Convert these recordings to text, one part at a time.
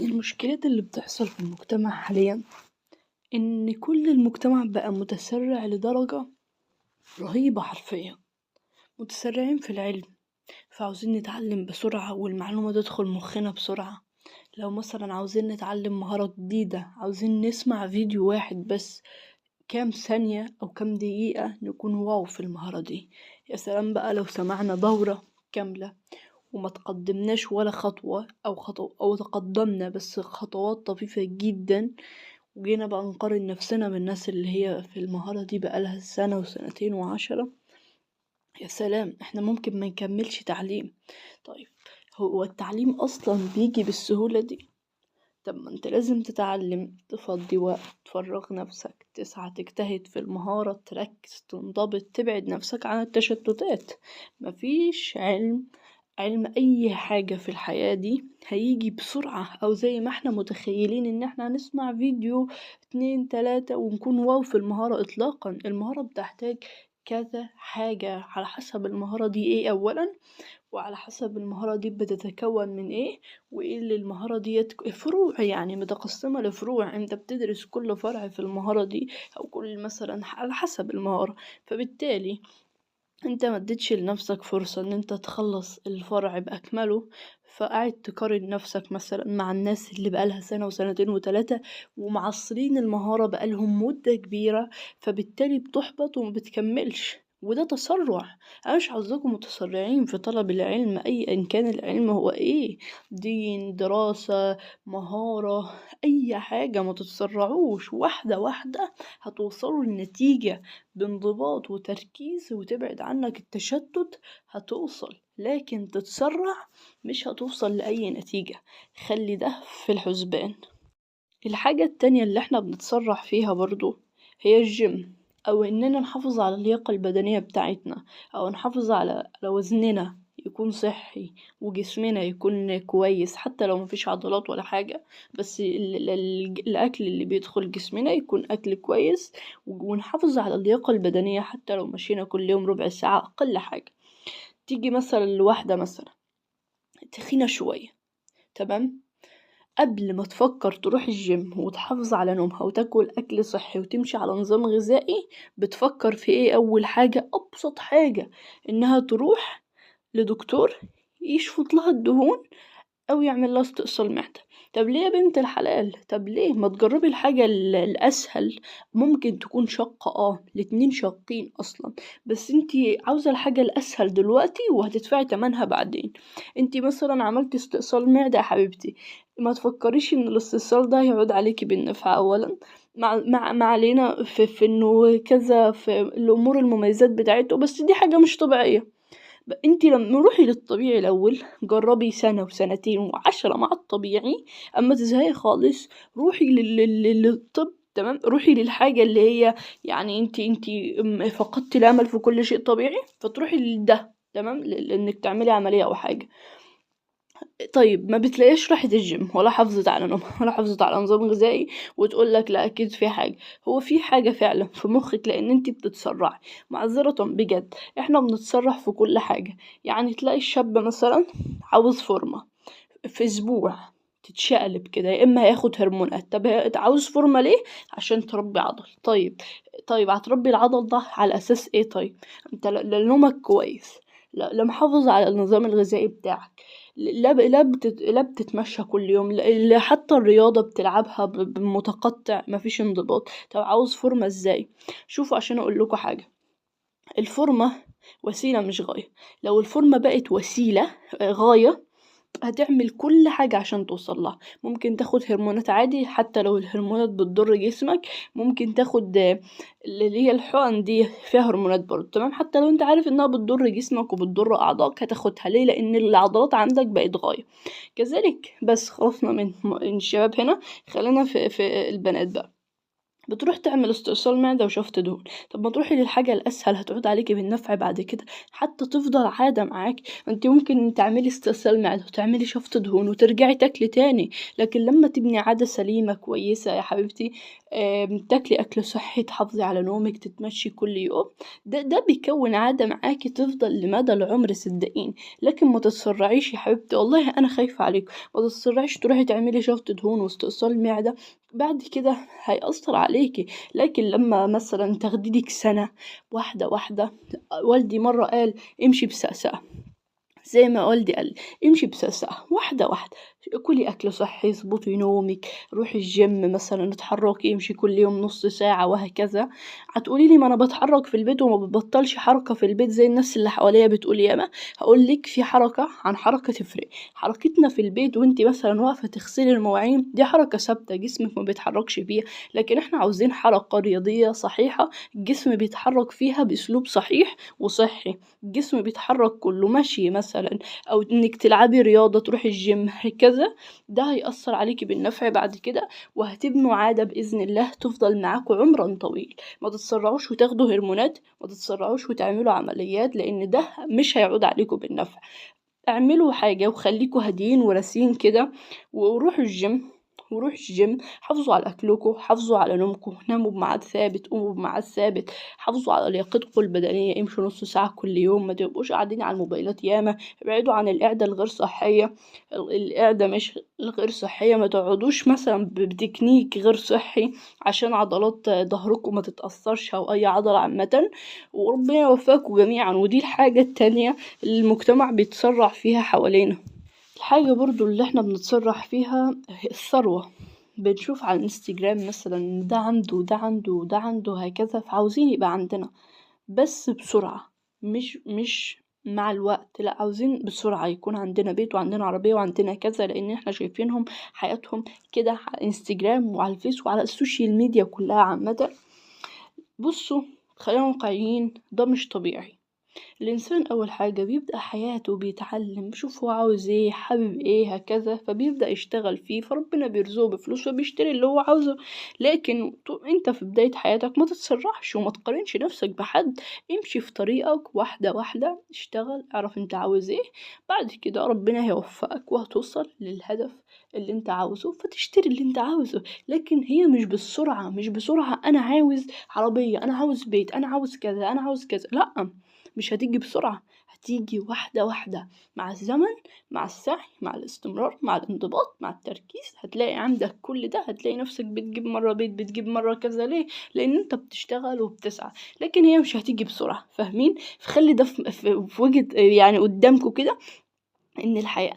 المشكلات اللي بتحصل في المجتمع حاليا ان كل المجتمع بقى متسرع لدرجة رهيبة حرفيا. متسرعين في العلم، فعاوزين نتعلم بسرعة والمعلومة تدخل مخنا بسرعة. لو مثلا عاوزين نتعلم مهارة جديدة، عاوزين نسمع فيديو واحد بس كام ثانية أو كام دقيقة نكون واو في المهارة دي. يا سلام بقى لو سمعنا دورة كاملة وما تقدمناش ولا خطوة أو تقدمنا بس خطوات طفيفة جدا، وجينا بقى نقارن نفسنا بالناس اللي هي في المهارة دي بقالها سنة وسنتين و10. يا سلام، احنا ممكن ما نكملش تعليم. طيب، هو التعليم أصلا بيجي بالسهولة دي؟ طب ما انت لازم تتعلم، تفضي وقت، تفرغ نفسك، تسعى، تجتهد في المهارة، تركز، تنضبط، تبعد نفسك عن التشتتات. مفيش علم اي حاجة في الحياة دي هيجي بسرعة او زي ما احنا متخيلين ان احنا هنسمع فيديو 2 3 ونكون واو في المهارة. اطلاقا، المهارة بتحتاج كذا حاجة على حسب المهارة دي ايه اولا، وعلى حسب المهارة دي بتتكون من ايه، وايه اللي المهارة دي فروع، يعني متقسمة لفروع. انت بتدرس كل فرع في المهارة دي او كل مثلا على حسب المهارة. فبالتالي انت ما اديتش لنفسك فرصة ان انت تخلص الفرع باكمله، فقاعد تقارن نفسك مثلا مع الناس اللي بقالها سنة وسنتين وثلاثة ومعصرين المهارة بقالهم مدة كبيرة، فبالتالي بتحبط وما بتكملش. وده تسرع. انا مش عاوزاكم متسرعين في طلب العلم ايا كان العلم هو ايه، دين، دراسة، مهارة، اي حاجة. ما تتسرعوش، واحدة واحدة هتوصلوا لنتيجة بانضباط وتركيز وتبعد عنك التشتت. هتوصل، لكن تتسرع مش هتوصل لأي نتيجة. خلي ده في الحسبان. الحاجة التانية اللي احنا بنتسرع فيها برضو هي الجيم، او اننا نحافظ على اللياقة البدنية بتاعتنا، او نحافظ على وزننا يكون صحي وجسمنا يكون كويس حتى لو مفيش عضلات ولا حاجة. بس الأكل اللي بيدخل جسمنا يكون أكل كويس، ونحافظ على اللياقة البدنية حتى لو مشينا كل يوم ربع ساعة أقل حاجة. تيجي مثلا الواحدة مثلا تخينة شوية، تمام، قبل ما تفكر تروح الجيم وتحافظ على نومها وتاكل أكل صحي وتمشي على نظام غذائي، بتفكر في ايه؟ أول حاجة، أبسط حاجة، إنها تروح لدكتور يشفط لها الدهون او يعمل لها استئصال معدة. طب ليه يا بنت الحلال؟ طب ليه ما تجربي الحاجة الاسهل؟ ممكن تكون شاقة، الاتنين شاقين اصلا، بس انتي عاوزة الحاجة الاسهل دلوقتي وهتدفعي تمنها بعدين. انتي مثلا عملتي استئصال معدة يا حبيبتي، ما تفكريش ان الاستئصال ده هيعود عليكي بالنفع اولا. ما علينا في انه كذا في الامور المميزات بتاعته، بس دي حاجة مش طبيعية. انتي لما روحي للطبيعي الاول، جربي سنة وسنتين و10 مع الطبيعي، اما تزهقي خالص روحي للطب. تمام، روحي للحاجة اللي هي يعني انتي فقدتي الامل في كل شيء طبيعي، فتروحي لده. تمام، لانك تعملي عملية او حاجة. طيب، ما بتلاقيش راحت الجيم ولا حافظت على نومها ولا حافظت على نظام غذائي، وتقول لك لا اكيد في حاجه. هو في حاجه فعلا في مخك، لان انتي بتتسرعي. معذره بجد، احنا بنتسرع في كل حاجه. يعني تلاقي الشاب مثلا عاوز فورمه في اسبوع، تتشقلب كده، يا اما هياخد هرمونات. طب عاوز فورمه ليه؟ عشان تربي عضل. طيب هتربي العضل ده على اساس ايه؟ طيب انت لا نومك كويس، لا محافظ على النظام الغذائي بتاعك، لا بتتمشى كل يوم، لا حتى الرياضة بتلعبها بمتقطع، مفيش انضباط. طب عاوز فورمة ازاي؟ شوفوا، عشان اقول لكم حاجة، الفورمة وسيلة مش غاية. لو الفورمة بقت وسيلة، غاية، هتعمل كل حاجة عشان توصل لها. ممكن تاخد هرمونات عادي حتى لو الهرمونات بتضر جسمك، ممكن تاخد اللي هي الحقن دي فيها هرمونات برضه، تمام، حتى لو انت عارف انها بتضر جسمك وبتضر اعضائك هتاخدها. ليه؟ لان العضلات عندك بقت غاية. كذلك، بس خلصنا من الشباب هنا، خلينا في البنات بقى. بتروح تعمل استئصال معدة وشفط دهون. طب ما تروحي للحاجة الأسهل، هتعود عليكي بالنفع بعد كده، حتى تفضل عادة معاك. انت ممكن تعملي استئصال معدة وتعملي شفط دهون وترجعي تاكلي تاني، لكن لما تبني عادة سليمة كويسة يا حبيبتي، تاكلي أكل صحي، تحافظي على نومك، تتمشي كل يوم. ده بيكون عادة معاكي تفضل لمدى العمر صدقيني. لكن ما تتسرعيش يا حبيبتي، والله أنا خايفة عليك. ما تتسرعيش تروحي تعملي شفط دهون واستئصال المعدة، بعد كده هيأثر عليكي. لكن لما مثلا تاخديلك سنة واحدة واحدة. والدي مرة قال امشي بسأسأة، زي ما والدي قال امشي بسرعة واحدة واحدة. كلي أكل صحي، اظبطي نومك، روحي الجيم مثلا، اتحركي، امشي كل يوم نص ساعة وهكذا. هتقولي لي ما أنا بتحرك في البيت وما ببطلش حركة في البيت زي الناس اللي حواليا بتقول ياما. هقولك في حركة عن حركة تفرق. حركتنا في البيت وانتي مثلا واقفة تغسلي المواعين دي حركة ثابتة جسمك ما بيتحركش فيها. لكن احنا عاوزين حركة رياضية صحيحة الجسم بيتحرك فيها بأسلوب صحيح وصحي. الجسم بيتحرك كله مشي مثلا، او انك تلعبي رياضة، تروحي الجيم هكذا. ده هيأثر عليكي بالنفع بعد كده، وهتبنوا عادة بإذن الله تفضل معاكوا عمرا طويل. ما تتسرعوش وتاخدوا هرمونات، ما تتسرعوش وتعملوا عمليات، لان ده مش هيعود عليكم بالنفع. اعملوا حاجة وخليكوا هاديين وراسين كده، وروحوا الجيم. حافظوا على اكلكم، حافظوا على نومكم، ناموا بميعاد ثابت، قوموا بميعاد ثابت. حافظوا على لياقتكم البدنيه، امشوا نص ساعه كل يوم، ما تبقوش قاعدين على الموبايلات ياما. ابعدوا عن القعده الغير صحيه. القعده مش الغير صحيه، ما تقعدوش مثلا بتكنيك غير صحي عشان عضلات ظهركم ما تتاثرش او اي عضله عامه. وربنا يوفقكم جميعا. ودي الحاجه التانية اللي المجتمع بيتسرع فيها حوالينا. الحاجة برضو اللي احنا بنتصرح فيها هي الثروة. بنشوف على الانستجرام مثلا إن ده عنده وده عنده وده عنده هكذا، فعاوزين يبقى عندنا بس بسرعة. مش مع الوقت، لا، عاوزين بسرعة يكون عندنا بيت وعندنا عربية وعندنا كذا، لان احنا شايفينهم حياتهم كده على الانستجرام وعلى الفيس وعلى السوشيال ميديا كلها عامة. بصوا، خلينا واقعيين، ده مش طبيعي. الإنسان أول حاجة بيبدأ حياته، بيتعلم، بيشوف هو عاوز ايه، حابب ايه هكذا، فبيبدأ يشتغل فيه، فربنا بيرزقه بفلوس فبيشتري اللي هو عاوزه. لكن انت في بداية حياتك ما تتسرعش وما تقارنش نفسك بحد. امشي في طريقك واحدة واحدة، اشتغل، اعرف انت عاوز ايه. بعد كده ربنا هيوفقك وهتوصل للهدف اللي انت عاوزه، فتشتري اللي انت عاوزه. لكن هي مش بالسرعة، مش بسرعة انا عاوز عربية، انا عاوز بيت، انا عاوز كذا، انا عاوز كذا، لا. مش هتيجي بسرعة، هتيجي واحدة واحدة مع الزمن، مع السعي، مع الاستمرار، مع الانضباط، مع التركيز. هتلاقي عندك كل ده، هتلاقي نفسك بتجيب مرة بيت، بتجيب مرة كذا. ليه؟ لأن انت بتشتغل وبتسعى. لكن هي مش هتيجي بسرعة، فاهمين؟ فخلي ده في وجهة يعني قدامكم كده، ان الحياة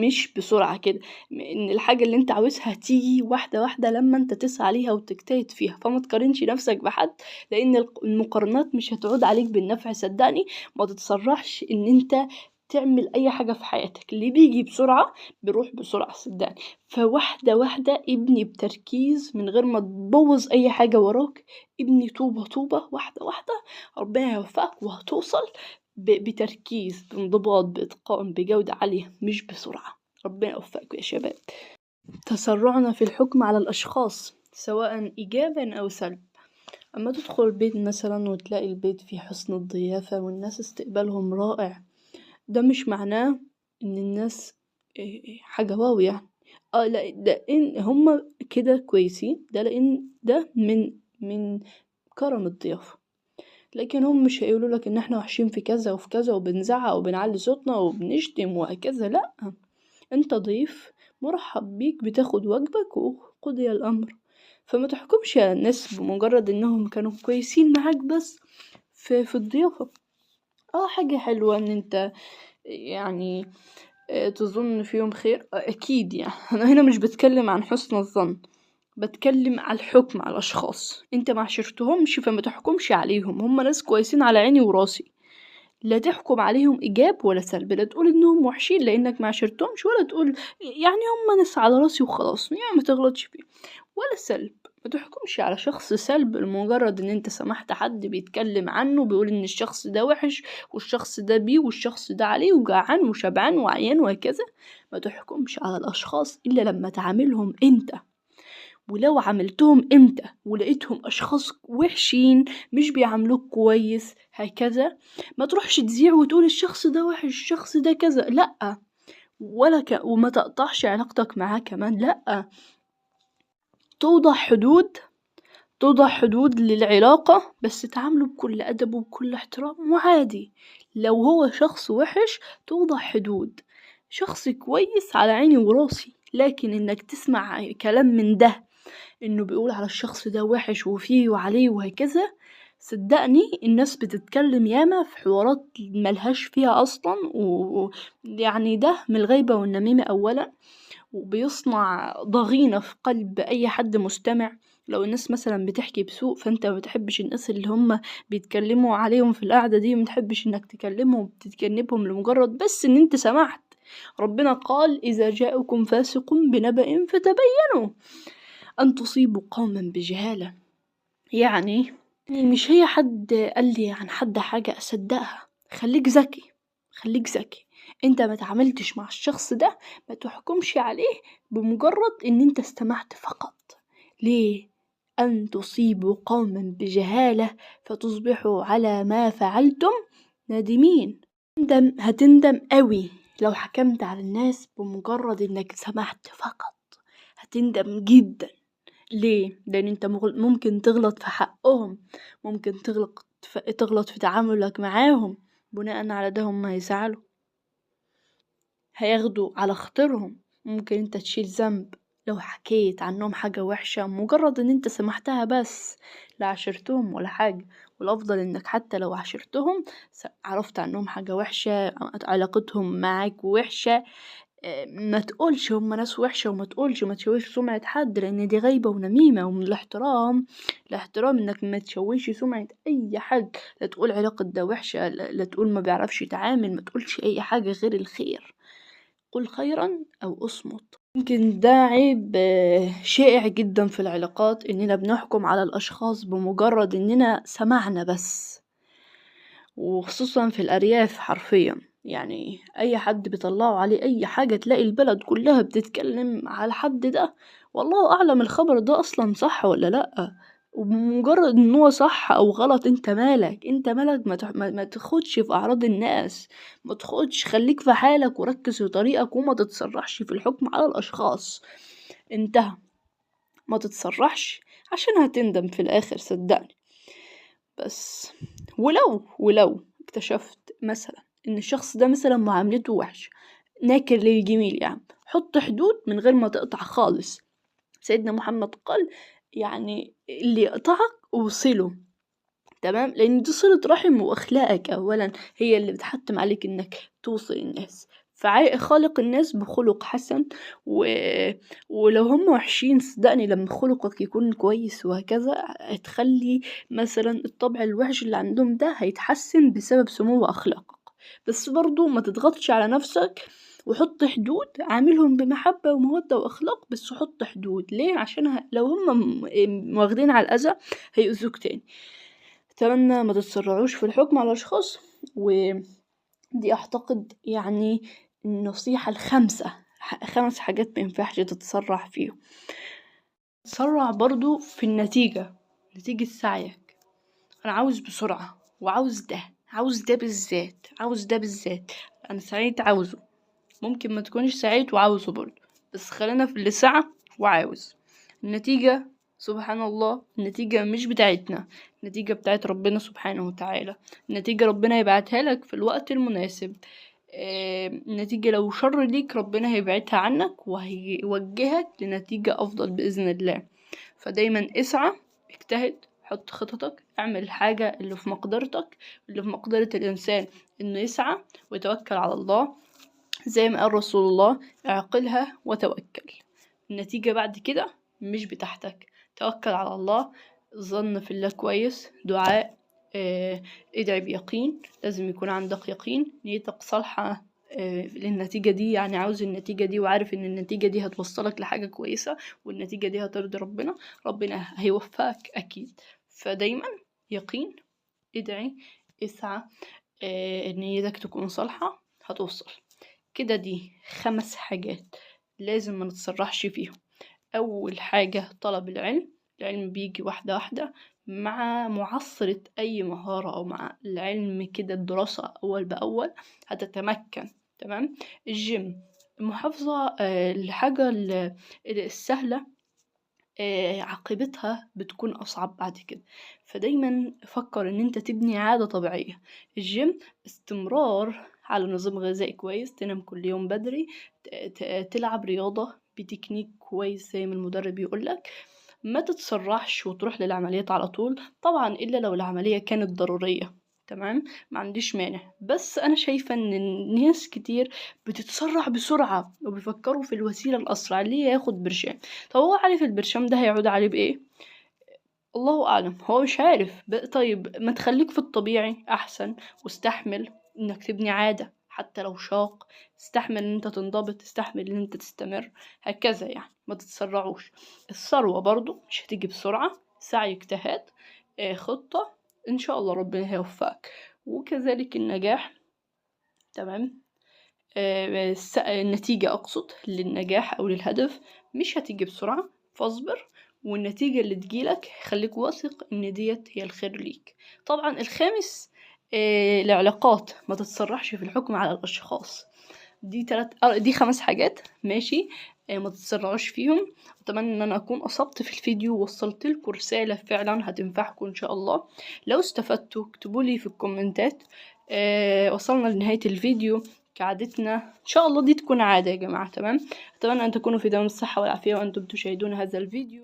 مش بسرعة كده. ان الحاجة اللي انت عاوزها تيجي واحدة واحدة لما انت تسعى عليها وتجتهد فيها. فما تقارنش نفسك بحد، لان المقارنات مش هتعود عليك بالنفع صدقني. ما تتسرحش ان انت تعمل اي حاجة في حياتك. اللي بيجي بسرعة بيروح بسرعة صدقني. فواحدة واحدة ابني بتركيز من غير ما تبوظ اي حاجة وراك. ابني طوبة طوبة، واحدة واحدة، ربنا يوفقك وهتوصل بتركيز، بانضباط، بإتقان، بجودة عالية، مش بسرعة. ربنا يوفقكم يا شباب. تسرعنا في الحكم على الأشخاص سواء إيجابا أو سلب. أما تدخل البيت مثلا وتلاقي البيت فيه حسن الضيافة والناس استقبالهم رائع، ده مش معناه إن الناس حاجة واو يعني. لا، ده إن هما كده كويسين، ده لأن ده من كرم الضيافة. لكن هم مش هيقولوا لك ان احنا وحشين في كذا وفي كذا وبنزعق وبنعلي صوتنا وبنشتم وهكذا، لا. انت ضيف مرحب بيك، بتاخد واجبك وقضي الامر. فما تحكمش على الناس بمجرد انهم كانوا كويسين معاك بس في الضيافة. حاجة حلوة ان انت يعني تظن فيهم خير، اكيد يعني. انا هنا مش بتكلم عن حسن الظن، بتكلم على الحكم على الاشخاص. انت ما عشرتهمش فما تحكمش عليهم. هم ناس كويسين على عيني وراسي، لا تحكم عليهم ايجاب ولا سلب. لا تقول انهم وحشين لانك ما عشرتهمش، ولا تقول يعني هم ناس على راسي وخلاص، يعني ما تغلطش فيه. ولا سلب، ما تحكمش على شخص سلب لمجرد ان انت سمحت حد بيتكلم عنه بيقول ان الشخص ده وحش والشخص ده بيه والشخص ده عليه وجعان وشبعان وعيان وهكذا. ما تحكمش على الاشخاص الا لما تعاملهم انت. ولو عملتهم انت ولقيتهم اشخاص وحشين مش بيعاملوك كويس هكذا، ما تروحش تذيع وتقول الشخص ده وحش، الشخص ده كذا، لا. وما تقطعش علاقتك معاه كمان، لا. توضع حدود للعلاقة، بس تعامله بكل أدب وبكل احترام وعادي. لو هو شخص وحش توضع حدود، شخص كويس على عيني وراسي، لكن انك تسمع كلام من ده انه بيقول على الشخص ده وحش وفيه وعليه وهكذا، صدقني الناس بتتكلم ياما في حوارات ملهاش فيها اصلا، ويعني ده من الغيبة والنميمة اولا، وبيصنع ضغينة في قلب اي حد مستمع. لو الناس مثلا بتحكي بسوء، فانت ما بتحبش الناس اللي هم بيتكلموا عليهم في القعدة دي، ما بتحبش انك تكلمهم وتتجنبهم لمجرد بس ان انت سمعت. ربنا قال اذا جاءكم فاسق بنبأ فتبينوا أن تصيبوا قوما بجهالة. يعني مش هي حد قال لي عن حد حاجة أصدقها. خليك ذكي. انت ما تعاملتش مع الشخص ده، ما تحكمش عليه بمجرد ان انت استمعت فقط. ليه؟ أن تصيبوا قوما بجهالة فتصبحوا على ما فعلتم نادمين. هتندم قوي لو حكمت على الناس بمجرد انك سمعت فقط، هتندم جدا. ليه؟ لأن انت ممكن تغلط في حقهم، ممكن تغلط في تعاملك معاهم، بناء على ده هم هيزعلوا، هياخدوا على خاطرهم. ممكن انت تشيل ذنب لو حكيت عنهم حاجة وحشة مجرد ان انت سمحتها بس، لا عشرتهم ولا حاجة. والافضل انك حتى لو عشرتهم عرفت عنهم حاجة وحشة، علاقتهم معاك وحشة، ما تقولش هم ناس وحشة، وما تقولش ما تشويش سمعة حد، لان دي غيبة ونميمة. ومن الاحترام انك ما تشويش سمعة اي حد. لا تقول علاقة ده وحشة، لا تقول ما بيعرفش يتعامل، ما تقولش اي حاجة غير الخير. قل خيرا او اصمت. يمكن ده عيب شائع جدا في العلاقات، اننا بنحكم على الاشخاص بمجرد اننا سمعنا بس، وخصوصا في الأرياف حرفيا. يعني أي حد بيطلعوا عليه أي حاجة تلاقي البلد كلها بتتكلم على الحد ده، والله أعلم الخبر ده أصلا صح ولا لأ. وبمجرد إن هو صح أو غلط، انت مالك، ما تاخدش في أعراض الناس، ما تاخدش، خليك في حالك وركز في طريقك، وما تتسرحش في الحكم على الأشخاص. انتهى، ما تتسرحش عشان هتندم في الآخر صدقني. بس ولو اكتشفت مثلا ان الشخص ده مثلا معاملته وحشة، ناكر للجميل، يعني حط حدود من غير ما تقطع خالص. سيدنا محمد قال يعني اللي يقطعك وصله، تمام، لان دي صلة رحم، واخلاقك اولا هي اللي بتحتم عليك انك توصل الناس. خالق الناس بخلق حسن ولو هم وحشين صدقني لما خلقك يكون كويس وهكذا، هتخلي مثلا الطبع الوحش اللي عندهم ده هيتحسن بسبب سمو اخلاقك. بس برضو ما تضغطش على نفسك، وحط حدود، عاملهم بمحبة ومودة واخلاق، بس حط حدود. ليه؟ عشان لو هم واخدين على الاذى هيؤذوك تاني. اتمنى ما تتسرعوش في الحكم على الاشخاص. ودي اعتقد يعني النصيحة الخمسة، 5 حاجات ما ينفعش تتسرع فيهم. تسرع برضو في نتيجة سعيك. انا عاوز بسرعة، وعاوز ده بالذات، انا سعيت عاوزه. ممكن ما تكونش سعيت وعاوزه برضو، بس خلينا في اللي سعى وعاوز. النتيجة سبحان الله، النتيجة مش بتاعتنا، النتيجة بتاعت ربنا سبحانه وتعالى. النتيجة ربنا يبعتها لك في الوقت المناسب. النتيجة لو شر ليك ربنا هيبعدها عنك وهيوجهك لنتيجة أفضل بإذن الله. فدايما اسعى، اجتهد، حط خططك، اعمل الحاجة اللي في مقدرتك، اللي في مقدرة الإنسان إنه يسعى ويتوكل على الله. زي ما قال رسول الله اعقلها وتوكل. النتيجة بعد كده مش بتاعتك، توكل على الله، ظن في الله كويس، دعاء، ادعي بيقين، لازم يكون عندك يقين، نيتك صالحة للنتيجة دي، يعني عاوز النتيجة دي وعارف ان النتيجة دي هتوصلك لحاجة كويسة، والنتيجة دي هترضي ربنا هيوفقك اكيد. فدايما يقين، ادعي، اسعى، نيتك تكون صالحة، هتوصل كده. دي 5 حاجات لازم ما نتسرحش فيهم. أول حاجة طلب العلم بيجي واحدة واحدة مع معصرة أي مهارة، أو مع العلم كده الدراسة أول بأول هتتمكن. تمام. الجيم، المحافظة الحاجة السهلة عاقبتها بتكون أصعب بعد كده. فدايما فكر إن أنت تبني عادة طبيعية. الجيم استمرار على نظام غذائي كويس، تنام كل يوم بدري، تلعب رياضة بتكنيك كويس زي ما المدرب يقولك، ما تتسرعش وتروح للعمليات على طول، طبعا إلا لو العملية كانت ضرورية. تمام، ما عنديش مانع، بس أنا شايفة إن الناس كتير بتتسرع بسرعة وبيفكروا في الوسيلة الأسرع اللي هي ياخد برشام. طب هو عارف البرشام ده هيعود عليه بإيه؟ الله أعلم، هو مش عارف. طيب ما تخليك في الطبيعي أحسن، واستحمل إنك تبني عادة حتى لو شاق، استحمل إن أنت تنضبط، استحمل إن أنت تستمر، هكذا يعني. ما تتسرعوش. الثروة برضو مش هتيجي بسرعة، سعي اجتهاد، خطة، إن شاء الله ربنا هيوفقك. وكذلك النجاح. تمام. النتيجة أقصد للنجاح أو للهدف مش هتيجي بسرعة، فاصبر، والنتيجة اللي تجيلك خليك واثق إن ديت هي الخير ليك. طبعا الخامس العلاقات، ما تتسرحش في الحكم على الأشخاص. دي 5 حاجات ماشي. ما تتسرعوش فيهم. أتمنى إن أنا أكون أصبت في الفيديو ووصلت لكم رسالة فعلا هتنفعكم إن شاء الله. لو استفدتوا اكتبولي في الكومنتات. وصلنا لنهاية الفيديو كعادتنا، إن شاء الله دي تكون عادة يا جماعة. تمام. أتمنى أن تكونوا في دوام الصحة والعافية وأنتم تشاهدون هذا الفيديو.